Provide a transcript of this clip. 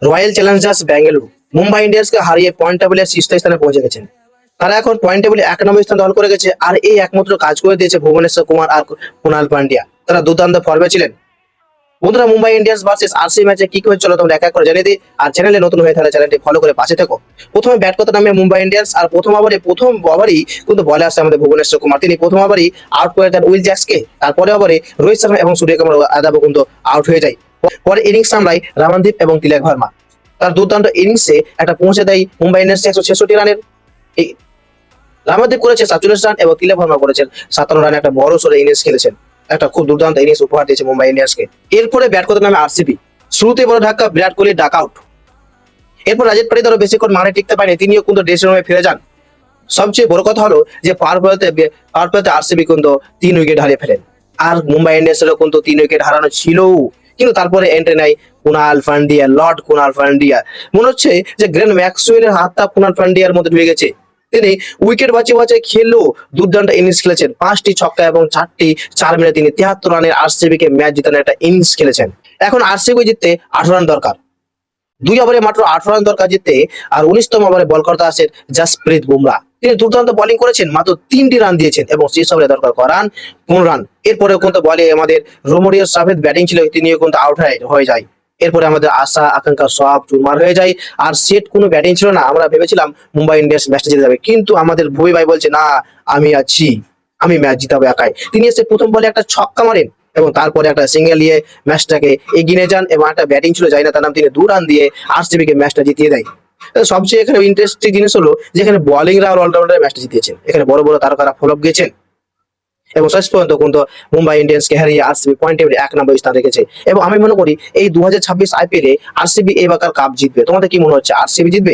Royal Challengers Bengaluru Mumbai ইন্ডিয়ান্সকে হারিয়ে point টেবিলের শীর্ষ স্থানে পৌঁছে গেছেন। তারা এখন পয়েন্ট টেবিলে 1 নম্বর স্থান দখল করে গেছে। আর এই একমাত্র কাজ করে দিয়েছে ভুবনেশ্বর কুমার আর কুণাল পান্ডিয়া। তারা দুর্দান্ত ফর্মে ছিলেন। বন্ধুরা, মুম্বাই ইন্ডিয়ান্স ভার্সেস আরসিবি ম্যাচে কি হয়েছিল চলো তোমরা এক এক করে জানিয়ে দিই। আর চ্যানেলে নতুন হয়ে থাকলে চ্যানেলটি ফলো করে পাশে থেকো। প্রথমে ব্যাট করতে নামে মুম্বাই ইন্ডিয়ান্স। আর প্রথম ওভারই কিন্তু বলে আসছে আমাদের ভুবনেশ্বর কুমার। তিনি প্রথম ওভারই আউট করে দেন উইল জ্যাক্সকে। তারপরে ওভারে রোহিত শর্মা এবং সূর্যকুমার যাদব কিন্তু আউট হয়ে যায়। পরে ইনিংস সামলায় রামানদীপ এবং তিলক ভার্মা। তার দুর্দান্ত ইনিংসে একটা পৌঁছে দেয় মুম্বাই ইন্ডিয়ান্স 166 রানের। এই রামানদীপ করেছে 47 রান এবং তিলক ভার্মা করেছেন 57 রানে। একটা বড় সড়ো ইনিংস খেলেছেন। একটা খুব দুর্দান্ত ইনিংস উপহার দিয়েছে মুম্বাই ইন্ডিয়ান্সকে। এরপরে ব্যাট করতে নামে আরসিবি। শুরুতে বড় ধাক্কা, বিরাট কোহলি ডাক আউট। এরপর রাজত পাটিদারও বেশিক্ষণ মাঠে টিকতে পারেনি, তিনিও কিন্তু ড্রেসিং রুমে ফিরে যান। সবচেয়ে বড় কথা হলো যে পাওয়ার প্লেতে আরসিবি কিন্তু 3 উইকেট হারিয়ে ফেলেন। আর মুম্বাই ইন্ডিয়ান্সেরও কিন্তু 3 উইকেট হারানো ছিল। কিন্তু তারপরে এন্ট্রি নেয় লর্ড কুণাল পান্ডিয়া। মনে হচ্ছে যে গ্লেন ম্যাক্সওয়েলের হাতটা কুণাল পান্ডিয়ার মধ্যে ঢুকে গেছে। তিনি উইকেট বাঁচিয়ে খেললেও দুর্দান্ত ইনিংস খেলেছেন। 5টি ছক্কা এবং 4টি 4 মিনিটে তিনি 73 রানের আরসিবি কে ম্যাচ জেতানোর একটা ইনিংস খেলেছেন। এখন আরসিবি জিততে 18 রান দরকার। 2 ওভারে মাত্র 18 রান দরকার জিততে। আর 19তম ওভারে বল করতে আসেন জসপ্রীত বুমরা। তিনি দুর্দান্ত বোলিং করেছেন, মাত্র 3টি রান দিয়েছেন এবং শেষ ওভারে দরকার করান 15 রান। এরপরেও কিন্তু বলে আমাদের রোমেরিও সাফেদ ব্যাটিং ছিল, তিনিও কিন্তু আউট হয়ে যায়। এরপরে আমাদের আশা আকাঙ্ক্ষা সব চুরমার হয়ে যায়। আর সেট কোনো ব্যাটিং ছিল না। আমরা ভেবেছিলাম মুম্বাই ইন্ডিয়ান্স ম্যাচটা জিতে যাবে, কিন্তু আমাদের ভুবি ভাই বলছে না, আমি আছি, আমি ম্যাচ জিতাবো একাই। তিনি এসে প্রথম বলে একটা ছক্কা মারেন এবং তারপরে একটা সিঙ্গেল নিয়ে ম্যাচটাকে এগিয়ে যান এবং একটা ব্যাটিং ছিল যাই না তার নাম, তিনি 2 রান দিয়ে আরসিবি কে ম্যাচটা জিতিয়ে দেয়। সবচেয়ে এখানে ইন্টারেস্টিং জিনিস হলো যেখানে বোলিংরা আর অলরাউন্ডার ম্যাচটা জিতিয়েছেন। এখানে বড় বড় তারকারা ফলপ গেছেন এবং শেষ পর্যন্ত কিন্তু মুম্বাই ইন্ডিয়ান্সকে হারিয়ে আরসিবি পয়েন্ট টেবিলে 1 নম্বর স্থান রেখেছে। এবং আমি মনে করি এই 2026 আইপিএলে আরসিবি এবারকার কাপ জিতবে। তোমাদের কি মনে হচ্ছে, আরসিবি জিতবে?